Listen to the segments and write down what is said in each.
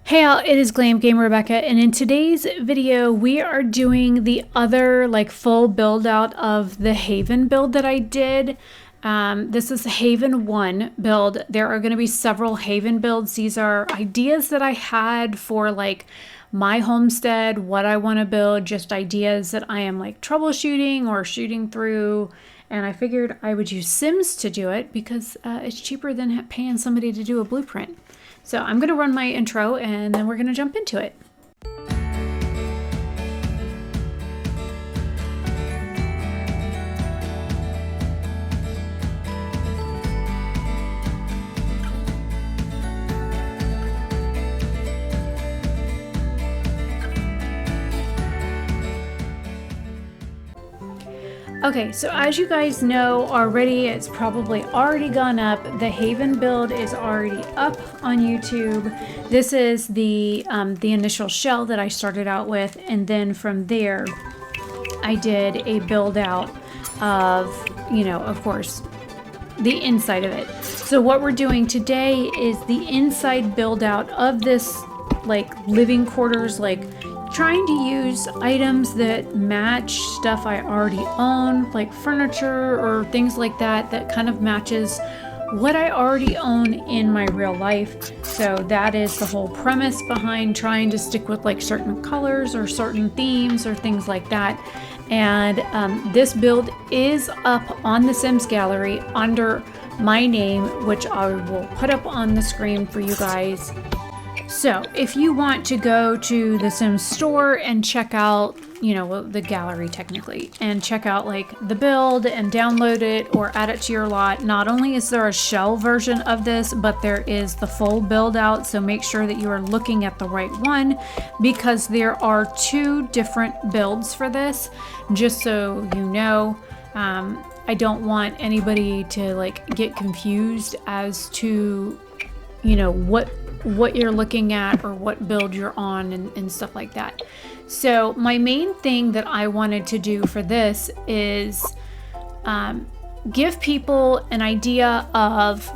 Hey all, it is Glam Gamer Rebecca, and in today's video we are doing the other full build out of the Haven build that I did. This is Haven 1 build. There are going to be several Haven builds. These are ideas that I had for my homestead, what I want to build, just ideas that I am troubleshooting or shooting through. And I figured I would use Sims to do it because it's cheaper than paying somebody to do a blueprint. So I'm going to run my intro and then we're going to jump into it. Okay, so as you guys know already, it's probably already gone up. The Haven build is already up on YouTube. This is the initial shell that I started out with, and then from there, I did a build out of, of course, the inside of it. So what we're doing today is the inside build out of this living quarters, trying to use items that match stuff I already own, like furniture or things like that, that kind of matches what I already own in my real life. So that is the whole premise behind trying to stick with certain colors or certain themes or things like that. And this build is up on the Sims gallery under my name, which I will put up on the screen for you guys. So if you want to go to the Sims store and check out, the gallery technically, and check out the build and download it or add it to your lot, not only is there a shell version of this, but there is the full build out. So make sure that you are looking at the right one, because there are two different builds for this, just so you know. I don't want anybody to get confused as to, what you're looking at or what build you're on and stuff like that. So my main thing that I wanted to do for this is give people an idea of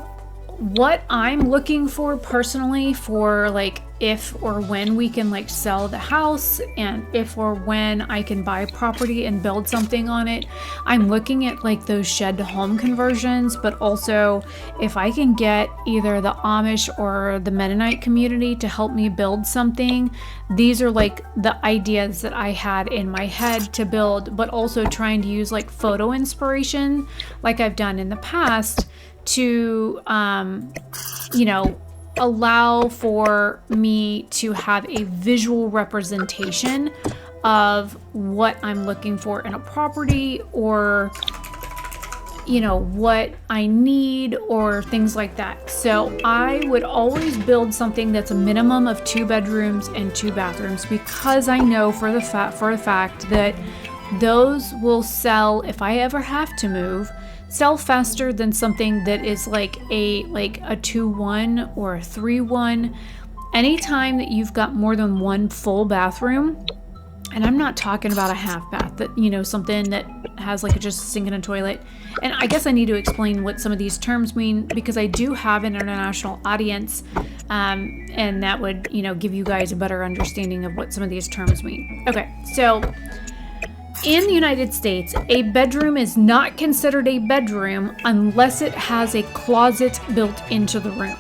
what I'm looking for personally for if or when we can sell the house, and if or when I can buy property and build something on it. I'm looking at those shed to home conversions, but also if I can get either the Amish or the Mennonite community to help me build something. These are the ideas that I had in my head to build, but also trying to use photo inspiration like I've done in the past to allow for me to have a visual representation of what I'm looking for in a property, or what I need or things like that. So I would always build something that's a minimum of 2 bedrooms and 2 bathrooms, because I know for a fact that those will sell if I ever have to move, sell faster than something that is a 2-1 or a 3-1. Anytime that you've got more than one full bathroom, and I'm not talking about a half bath, that something that has just a sink and a toilet. And I guess I need to explain what some of these terms mean, because I do have an international audience, and that would give you guys a better understanding of what some of these terms mean. Okay, so in the United States, a bedroom is not considered a bedroom unless it has a closet built into the room.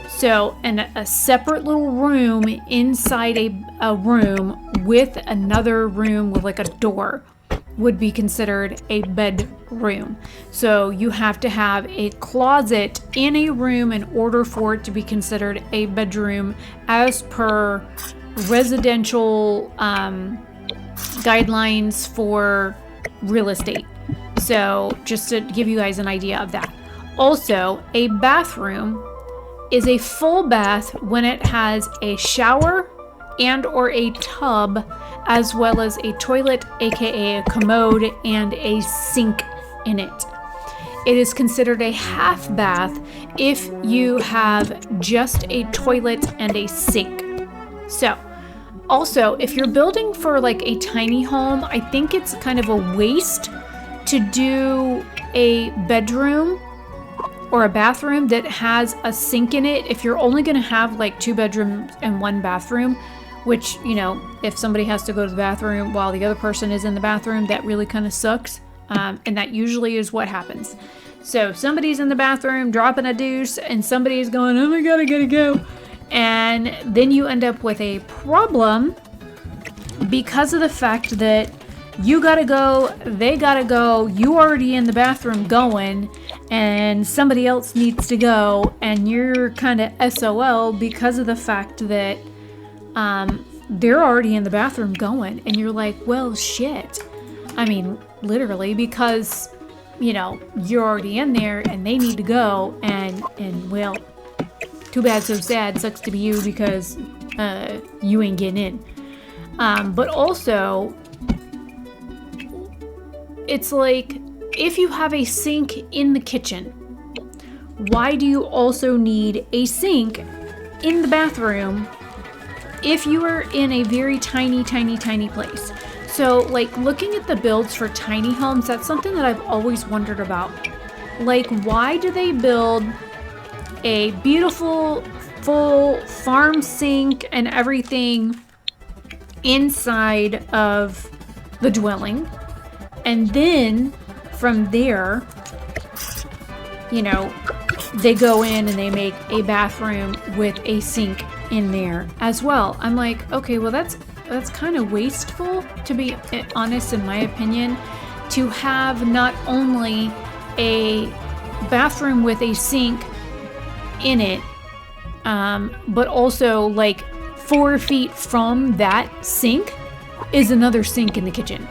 So, and a separate little room inside a room with another room with a door would be considered a bedroom. So you have to have a closet in a room in order for it to be considered a bedroom, as per residential guidelines for real estate. So just to give you guys an idea of that. Also, a bathroom is a full bath when it has a shower and or a tub, as well as a toilet, aka a commode, and a sink in it. It is considered a half bath if you have just a toilet and a sink. So also, if you're building for a tiny home, I think it's kind of a waste to do a bedroom or a bathroom that has a sink in it, if you're only going to have like 2 bedrooms and 1 bathroom, which, you know, if somebody has to go to the bathroom while the other person is in the bathroom, that really kind of sucks. And that usually is what happens. So somebody's in the bathroom dropping a deuce and somebody is going, oh my God, I gotta go. And then you end up with a problem because of the fact that you gotta go, they gotta go, you already in the bathroom going, and somebody else needs to go, and you're kind of SOL because of the fact that they're already in the bathroom going, and you're like, well, shit. I mean, literally, because, you know, you're already in there and they need to go, and well, too bad, so sad, sucks to be you because you ain't getting in. But also, it's like, if you have a sink in the kitchen, why do you also need a sink in the bathroom if you are in a very tiny, tiny, tiny place? So, like, looking at the builds for tiny homes, that's something that I've always wondered about. Like, why do they build a beautiful, full farm sink and everything inside of the dwelling? And then from there, you know, they go in and they make a bathroom with a sink in there as well. I'm like, okay, well, that's kind of wasteful, to be honest, in my opinion, to have not only a bathroom with a sink in it, but also like 4 feet from that sink is another sink in the kitchen.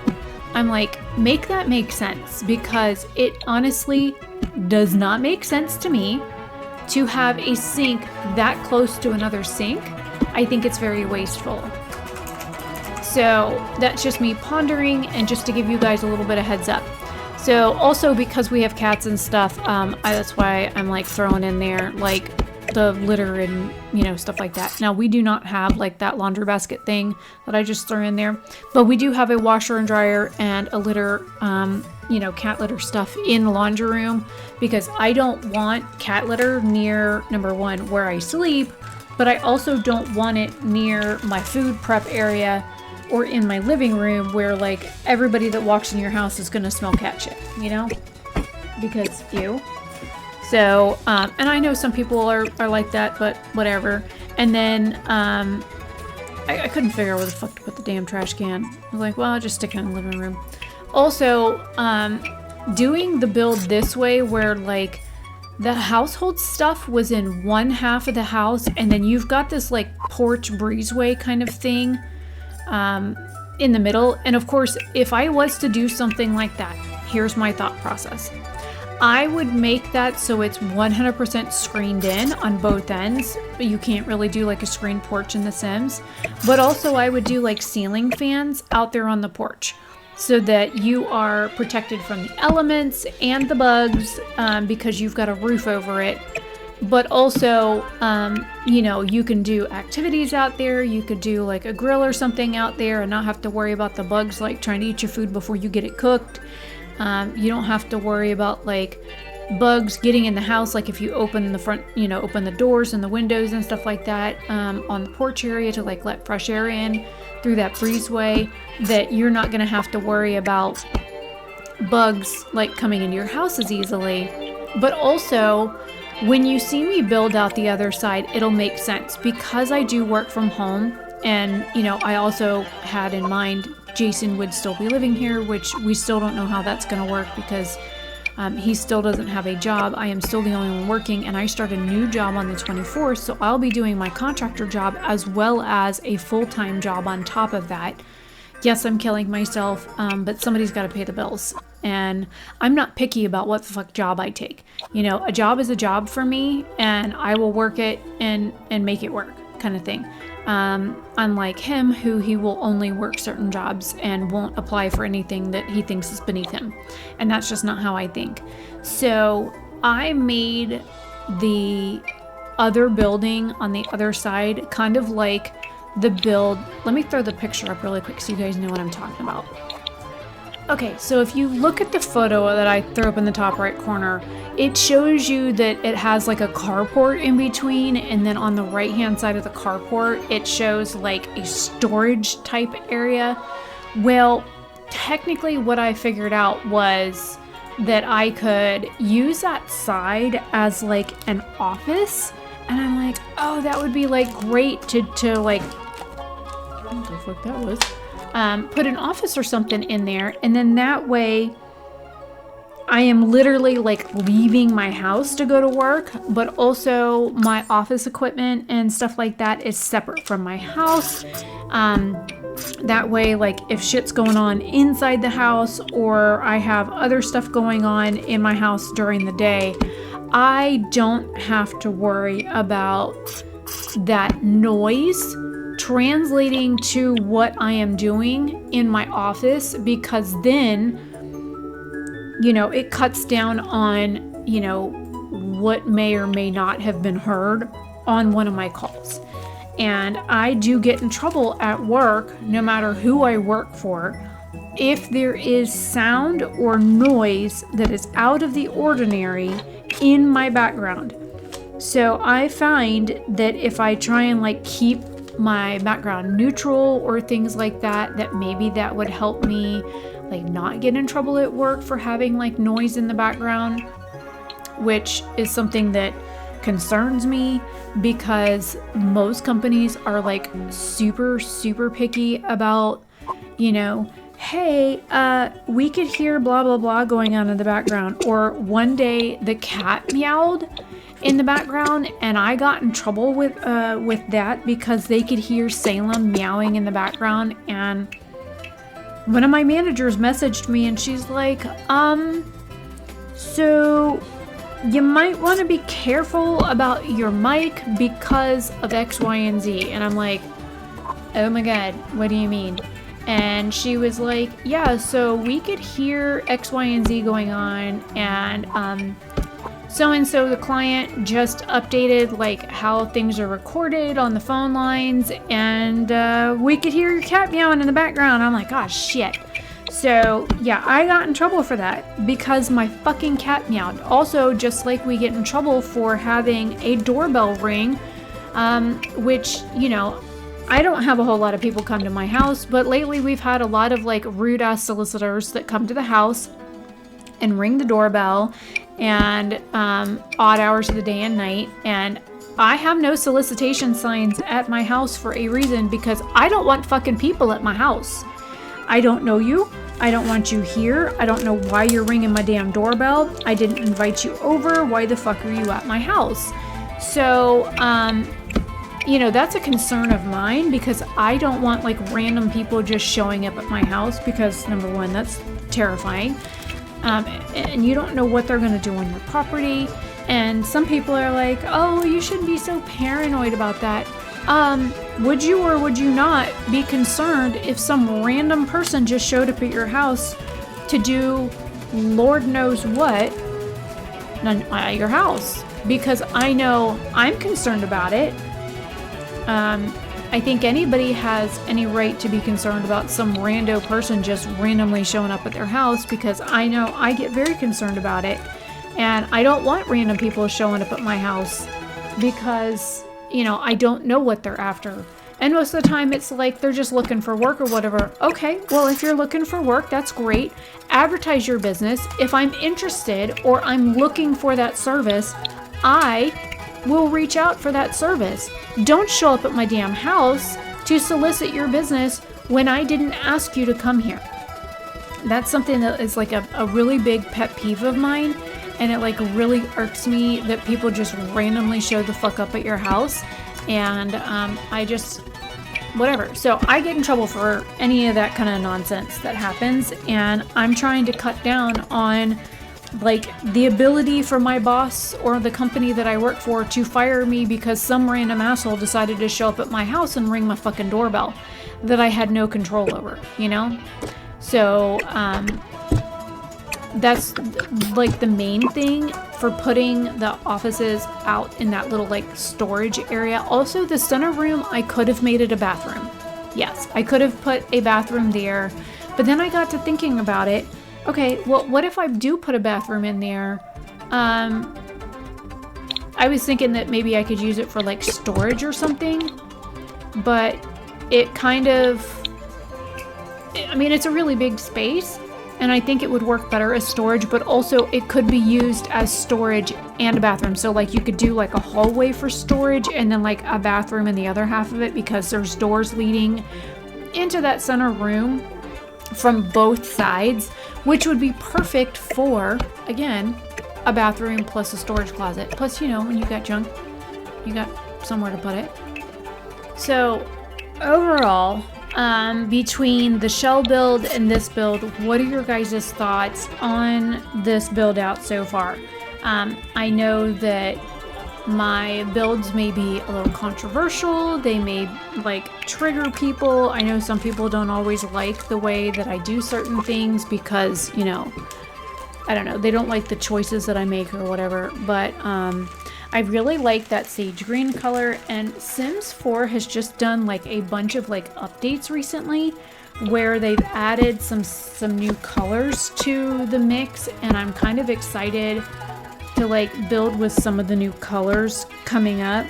I'm like, make that make sense, because it honestly does not make sense to me to have a sink that close to another sink. I think it's very wasteful. So that's just me pondering, and just to give you guys a little bit of heads up. So also, because we have cats and stuff, that's why I'm like throwing in there like the litter and, you know, stuff like that. Now, we do not have like that laundry basket thing that I just threw in there, but we do have a washer and dryer and a litter, you know, cat litter stuff in the laundry room, because I don't want cat litter near, number one, where I sleep, but I also don't want it near my food prep area or in my living room, where like everybody that walks in your house is gonna smell cat shit, you know, because ew. So, and I know some people are like that, but whatever. And then, I couldn't figure out where the fuck to put the damn trash can. I was like, well, I'll just stick it in the living room. Also, doing the build this way, where like the household stuff was in one half of the house, and then you've got this like porch breezeway kind of thing, in the middle. And of course, if I was to do something like that, here's my thought process. I would make that so it's 100% screened in on both ends. You can't really do like a screened porch in The Sims. But also I would do like ceiling fans out there on the porch, so that you are protected from the elements and the bugs, because you've got a roof over it. But also, you know, you can do activities out there. You could do like a grill or something out there and not have to worry about the bugs like trying to eat your food before you get it cooked. You don't have to worry about like bugs getting in the house, like if you open the front, you know, open the doors and the windows and stuff like that, on the porch area to like let fresh air in through that breezeway, that you're not going to have to worry about bugs like coming into your house as easily. But also, when you see me build out the other side, it'll make sense, because I do work from home. And, you know, I also had in mind Jason would still be living here, which we still don't know how that's going to work, because he still doesn't have a job. I am still the only one working, and I start a new job on the 24th, so I'll be doing my contractor job as well as a full-time job on top of that. Yes, I'm killing myself, but somebody's got to pay the bills, and I'm not picky about what the fuck job I take. You know, a job is a job for me, and I will work it and make it work, kind of thing. Unlike him, who he will only work certain jobs and won't apply for anything that he thinks is beneath him. And that's just not how I think. So I made the other building on the other side kind of like the build. Let me throw the picture up really quick so you guys know what I'm talking about. Okay, so if you look at the photo that I threw up in the top right corner, it shows you that it has like a carport in between, and then on the right hand side of the carport, it shows like a storage type area. Well, technically what I figured out was that I could use that side as like an office, and I'm like, oh, that would be like great to like, what the fuck that was? Put an office or something in there, and then that way I am literally like leaving my house to go to work, but also my office equipment and stuff like that is separate from my house. That way, like if shit's going on inside the house or I have other stuff going on in my house during the day, I don't have to worry about that noise translating to what I am doing in my office, because then, you know, it cuts down on, you know, what may or may not have been heard on one of my calls. And I do get in trouble at work, no matter who I work for, if there is sound or noise that is out of the ordinary in my background. So I find that if I try and like keep my background neutral or things like that, that maybe that would help me like not get in trouble at work for having like noise in the background, which is something that concerns me, because most companies are like super picky about, you know, hey, we could hear blah blah blah going on in the background. Or one day the cat meowed in the background, and I got in trouble with that because they could hear Salem meowing in the background. And one of my managers messaged me, and she's like, so you might want to be careful about your mic because of X, Y, and Z. And I'm like, oh my God, what do you mean? And she was like, yeah, so we could hear X, Y, and Z going on, and so the client just updated like how things are recorded on the phone lines, and we could hear your cat meowing in the background. I'm like, gosh, shit. So yeah, I got in trouble for that because my fucking cat meowed. Also, just like we get in trouble for having a doorbell ring, which, you know, I don't have a whole lot of people come to my house, but lately we've had a lot of like rude ass solicitors that come to the house and ring the doorbell, and odd hours of the day and night. And I have no solicitation signs at my house for a reason, because I don't want fucking people at my house. I don't know you. I don't want you here. I don't know why you're ringing my damn doorbell. I didn't invite you over. Why the fuck are you at my house? So, you know, that's a concern of mine, because I don't want like random people just showing up at my house, because number one, that's terrifying. And you don't know what they're going to do on your property. And some people are like, oh, you shouldn't be so paranoid about that. Would you or would you not be concerned if some random person just showed up at your house to do Lord knows what at your house? Because I know I'm concerned about it. I think anybody has any right to be concerned about some rando person just randomly showing up at their house, because I know I get very concerned about it. And I don't want random people showing up at my house because, you know, I don't know what they're after. And most of the time it's like they're just looking for work or whatever. Okay, well, if you're looking for work, that's great. Advertise your business. If I'm interested or I'm looking for that service, I will reach out for that service. Don't show up at my damn house to solicit your business when I didn't ask you to come here. That's something that is like a really big pet peeve of mine, and it like really irks me that people just randomly show the fuck up at your house. And I just, whatever. So I get in trouble for any of that kind of nonsense that happens, and I'm trying to cut down on like the ability for my boss or the company that I work for to fire me because some random asshole decided to show up at my house and ring my fucking doorbell that I had no control over, you know? So that's like the main thing for putting the offices out in that little like storage area. Also, the center room, I could have made it a bathroom. Yes, I could have put a bathroom there, But then I got to thinking about it. Okay, well, what if I do put a bathroom in there? I was thinking that maybe I could use it for like storage or something, but it kind of, I mean, it's a really big space, and I think it would work better as storage, but also it could be used as storage and a bathroom. So like you could do like a hallway for storage and then like a bathroom in the other half of it, because there's doors leading into that center room from both sides, which would be perfect for, again, a bathroom plus a storage closet. Plus, you know, when you got junk, you got somewhere to put it. So overall, between the shell build and this build, what are your guys' thoughts on this build out so far? I know that my builds may be a little controversial. They may like trigger people. I know some people don't always like the way that I do certain things because, you know, I don't know, they don't like the choices that I make or whatever, but I really like that sage green color, and Sims 4 has just done like a bunch of like updates recently where they've added some new colors to the mix, and I'm kind of excited to like build with some of the new colors coming up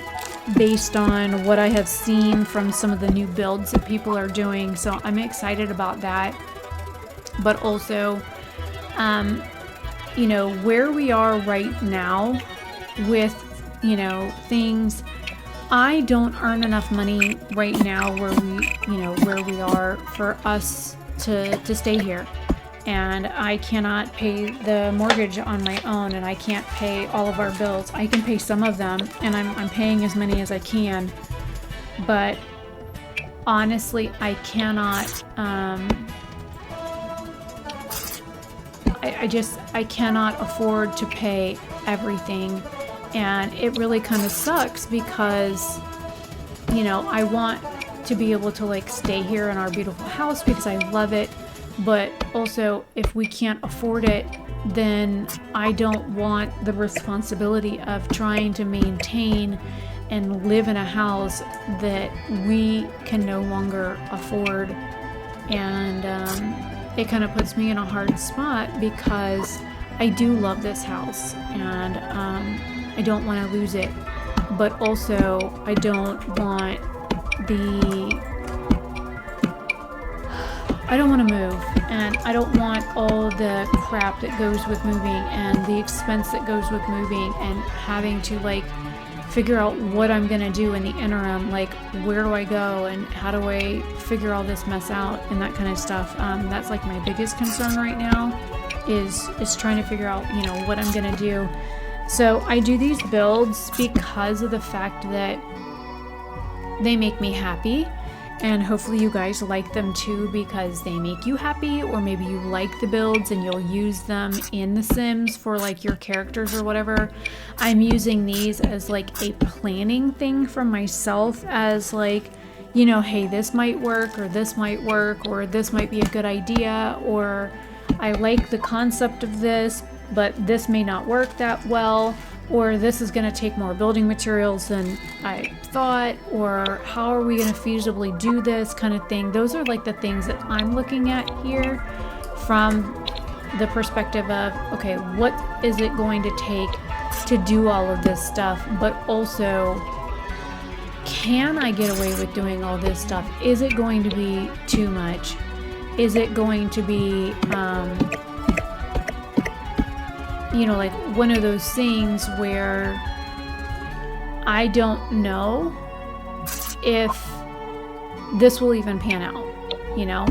based on what I have seen from some of the new builds that people are doing. So I'm excited about that. But also, you know, where we are right now with, you know, things, I don't earn enough money right now where we are for us to stay here. And I cannot pay the mortgage on my own, and I can't pay all of our bills. I can pay some of them, and I'm paying as many as I can. But honestly, I cannot, I cannot afford to pay everything. And it really kind of sucks because, you know, I want to be able to like stay here in our beautiful house because I love it. But also, if we can't afford it, then I don't want the responsibility of trying to maintain and live in a house that we can no longer afford. And it kind of puts me in a hard spot because I do love this house, and I don't want to lose it. But also, I don't want to move, and I don't want all the crap that goes with moving and the expense that goes with moving and having to like figure out what I'm gonna do in the interim, like where do I go and how do I figure all this mess out and that kind of stuff. That's like my biggest concern right now is trying to figure out, you know, what I'm gonna do. So I do these builds because of the fact that they make me happy. And hopefully you guys like them too because they make you happy, or maybe you like the builds and you'll use them in The Sims for like your characters or whatever. I'm using these as like a planning thing for myself as like, you know, hey, this might work, or this might work, or this might be a good idea, or I like the concept of this, but this may not work that well, or this is going to take more building materials than I thought, or how are we going to feasibly do this kind of thing. Those are like the things that I'm looking at here from the perspective of, okay, what is it going to take to do all of this stuff, but also, can I get away with doing all this stuff? Is it going to be too much? Is it going to be, you know, like one of those things where I don't know if this will even pan out, you know?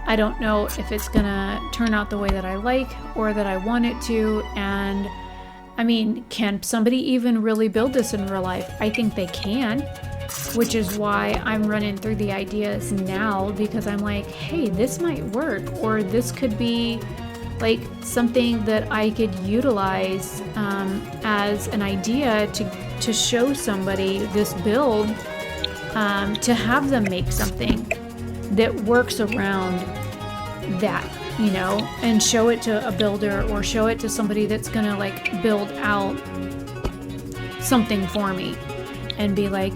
I don't know if it's gonna turn out the way that I like or that I want it to. And I mean, can somebody even really build this in real life? I think they can, which is why I'm running through the ideas now, because I'm like, hey, this might work, or this could be like something that I could utilize as an idea to show somebody this build, to have them make something that works around that, you know, and show it to a builder or show it to somebody that's gonna like build out something for me and be like,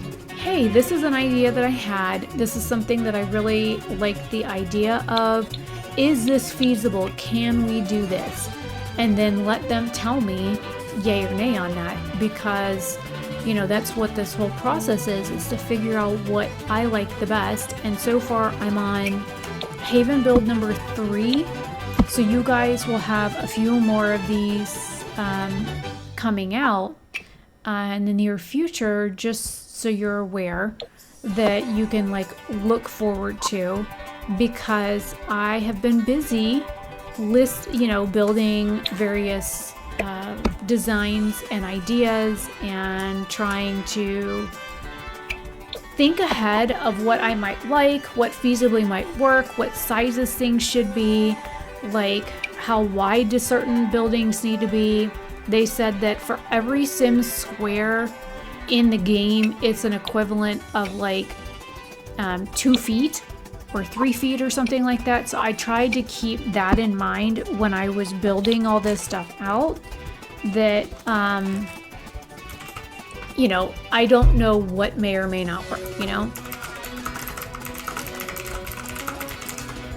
hey, this is an idea that I had. This is something that I really like the idea of. Is this feasible? Can we do this? And then let them tell me yay or nay on that, because that's what this whole process is to figure out what I like the best. And so far I'm on Haven build number 3. So you guys will have a few more of these coming out in the near future, just so you're aware that you can look forward to, because I have been busy building various designs and ideas and trying to think ahead of what I might like, what feasibly might work, what sizes things should be, how wide do certain buildings need to be. They said that for every Sims square in the game, it's an equivalent of 2 feet or 3 feet or something like that. So I tried to keep that in mind when I was building all this stuff out, that I don't know what may or may not work,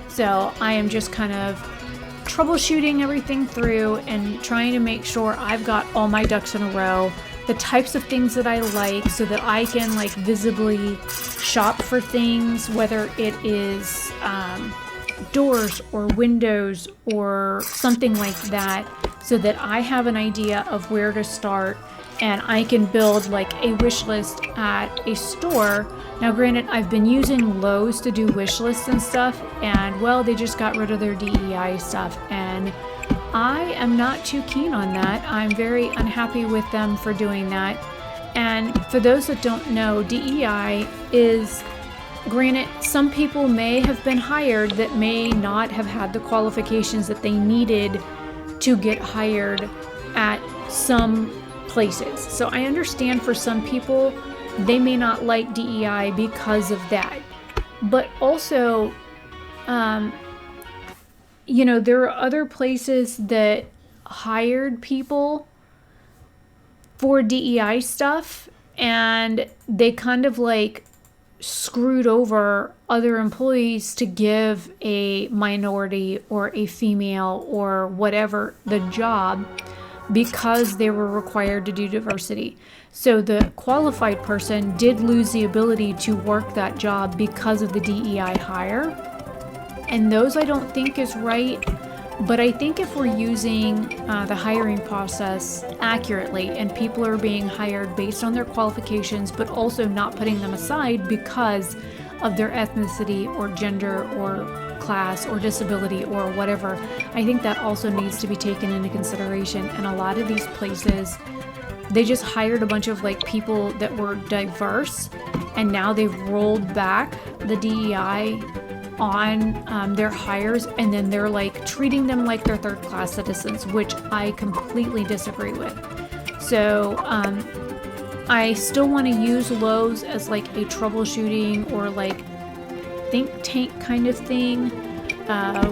So I am just kind of troubleshooting everything through and trying to make sure I've got all my ducks in a row, the types of things that I like, so that I can visibly shop for things, whether it is doors or windows or something like that, so that I have an idea of where to start and I can build a wish list at a store. Now granted, I've been using Lowe's to do wish lists and stuff, and well, they just got rid of their DEI stuff, and I am not too keen on that. I'm very unhappy with them for doing that. And for those that don't know, DEI is, granted, some people may have been hired that may not have had the qualifications that they needed to get hired at some places. So I understand for some people, they may not like DEI because of that. But also, there are other places that hired people for DEI stuff, and they kind of screwed over other employees to give a minority or a female or whatever the job, because they were required to do diversity. So the qualified person did lose the ability to work that job because of the DEI hire. And those I don't think is right. But I think if we're using the hiring process accurately, and people are being hired based on their qualifications, but also not putting them aside because of their ethnicity or gender or class or disability or whatever, I think that also needs to be taken into consideration. And a lot of these places, they just hired a bunch of people that were diverse, and now they've rolled back the DEI on their hires, and then they're treating them like they're third-class citizens, which I completely disagree with. So I still want to use Lowe's as a troubleshooting or think tank kind of thing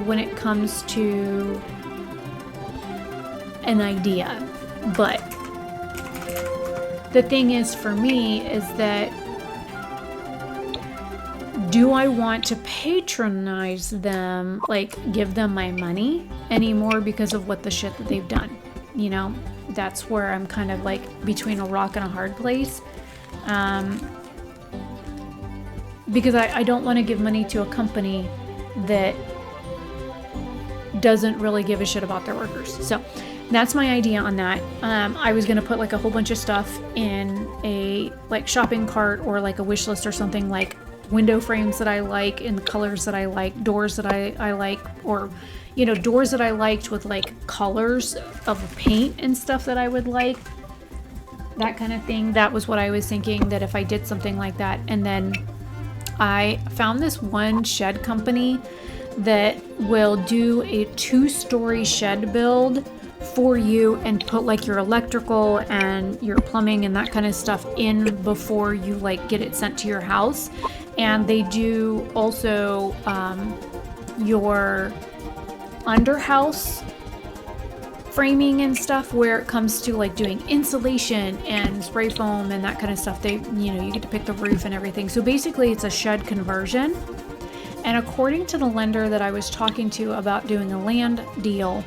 when it comes to an idea. But the thing is, for me, is that, do I want to patronize them, give them my money anymore because of what the shit that they've done? That's where I'm kind of between a rock and a hard place. Because I don't want to give money to a company that doesn't really give a shit about their workers. So that's my idea on that. I was going to put a whole bunch of stuff in a shopping cart or a wish list or something, window frames that I like in the colors that I like, doors that I like, or doors that I liked with colors of paint and stuff that I would like, that kind of thing. That was what I was thinking, that if I did something like that. And then I found this one shed company that will do a 2-story shed build for you and put your electrical and your plumbing and that kind of stuff in before you get it sent to your house. And they do also your underhouse framing and stuff where it comes to like doing insulation and spray foam and that kind of stuff. They, you know, you get to pick the roof and everything. So basically it's a shed conversion. And according to the lender that I was talking to about doing a land deal,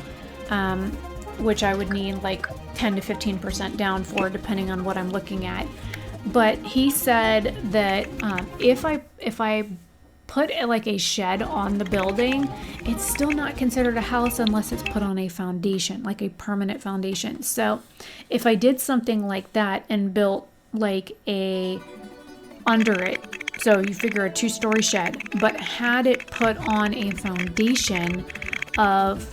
which I would need like 10 to 15% down for, depending on what I'm looking at. But he said that if I put like a shed on the building, it's still not considered a house unless it's put on a foundation, like a permanent foundation. So if I did something like that and built like a under it, so you figure a 2-story shed, but had it put on a foundation of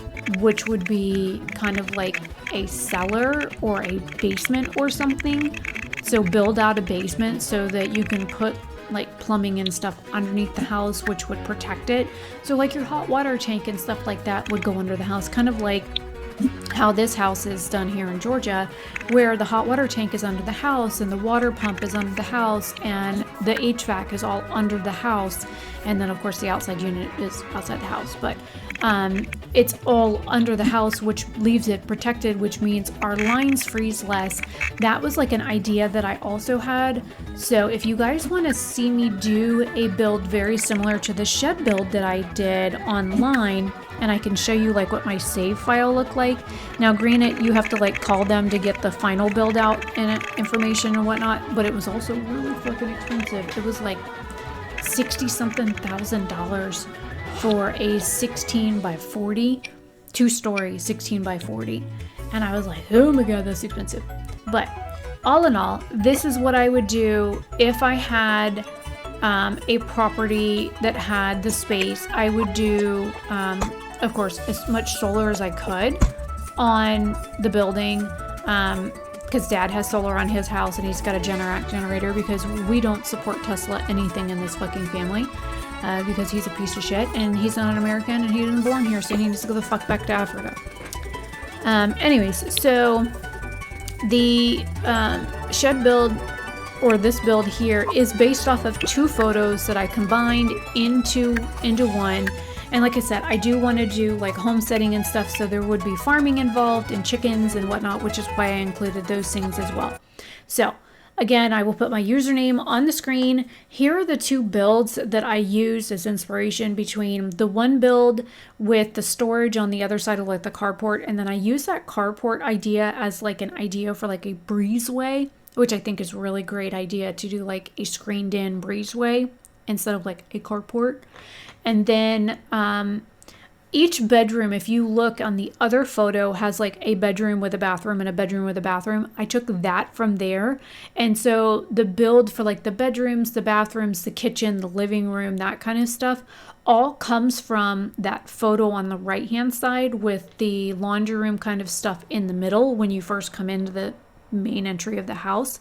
which would be kind of like a cellar or a basement or something. So build out a basement so that you can put like plumbing and stuff underneath the house, which would protect it. So like your hot water tank and stuff like that would go under the house, kind of like how this house is done here in Georgia, where the hot water tank is under the house and the water pump is under the house and the HVAC is all under the house. And then of course the outside unit is outside the house, but it's all under the house, which leaves it protected, which means our lines freeze less. That was like an idea that I also had. So if you guys want to see me do a build very similar to the shed build that I did online, and I can show you like what my save file looked like. Now granted, you have to like call them to get the final build out and information and whatnot, but it was also really fucking expensive. It was like $60-something thousand for a 16 by 40, 2-story 16 by 40. And I was like, oh my God, that's expensive. But all in all, this is what I would do if I had a property that had the space. I would do, of course, as much solar as I could on the building, because Dad has solar on his house and he's got a Generac generator, because we don't support Tesla anything in this fucking family, because he's a piece of shit and he's not an American and he wasn't born here, so he needs to go the fuck back to Africa. Anyways, so the shed build, or this build here, is based off of 2 photos that I combined into one. And like I said, I do want to do like homesteading and stuff, so there would be farming involved and chickens and whatnot, which is why I included those things as well. So again, I will put my username on the screen. Here are the 2 builds that I used as inspiration, between the one build with the storage on the other side of like the carport, and then I use that carport idea as like an idea for like a breezeway, which I think is a really great idea, to do like a screened in breezeway instead of like a carport. And then each bedroom, if you look on the other photo, has like a bedroom with a bathroom and a bedroom with a bathroom. I took that from there. And so the build for like the bedrooms, the bathrooms, the kitchen, the living room, that kind of stuff, all comes from that photo on the right hand side, with the laundry room kind of stuff in the middle when you first come into the main entry of the house.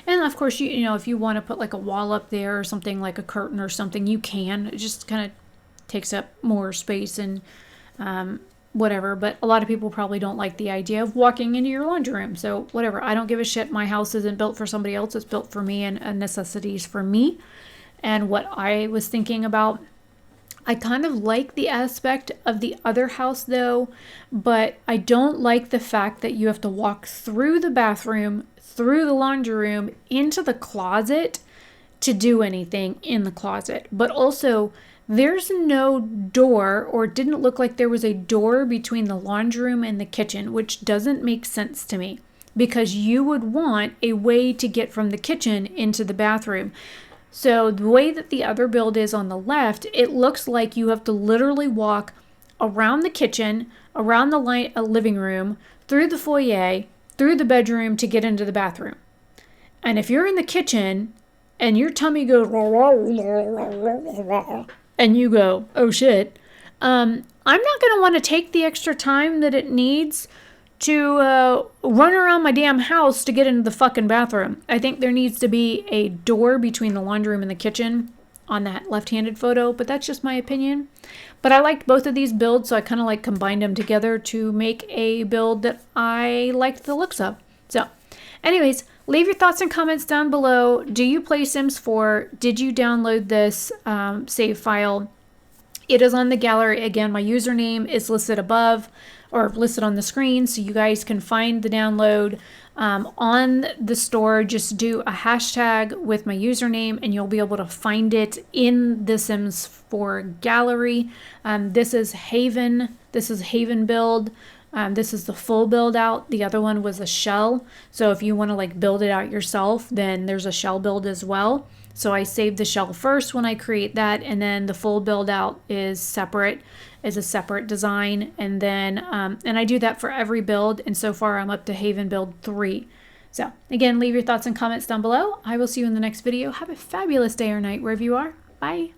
And of course, you know, if you want to put like a wall up there or something, like a curtain or something, you can. It just kind of takes up more space and whatever. But a lot of people probably don't like the idea of walking into your laundry room. So whatever, I don't give a shit. My house isn't built for somebody else. It's built for me, and necessities for me. And what I was thinking about, I kind of like the aspect of the other house though, but I don't like the fact that you have to walk through the bathroom, through the laundry room, into the closet to do anything in the closet. But also, there's no door, or it didn't look like there was a door between the laundry room and the kitchen, which doesn't make sense to me, because you would want a way to get from the kitchen into the bathroom. So the way that the other build is on the left, it looks like you have to literally walk around the kitchen, around the living room, through the foyer, through the bedroom to get into the bathroom. And if you're in the kitchen and your tummy goes and you go, oh shit, I'm not going to want to take the extra time that it needs to run around my damn house to get into the fucking bathroom. I think there needs to be a door between the laundry room and the kitchen on that left-handed photo, but that's just my opinion. But I liked both of these builds, so I kind of like combined them together to make a build that I liked the looks of. So anyways, leave your thoughts and comments down below. Do you play Sims 4? Did you download this save file? It is on the gallery. Again, my username is listed above, or listed on the screen, so you guys can find the download. On the store, just do a hashtag with my username and you'll be able to find it in the Sims 4 gallery. This is Haven build. This is the full build out. The other one was a shell. So if you want to like build it out yourself, then there's a shell build as well. So I saved the shell first when I create that, and then the full build out is a separate design. And then, and I do that for every build. And so far I'm up to Haven build 3. So again, leave your thoughts and comments down below. I will see you in the next video. Have a fabulous day or night wherever you are. Bye.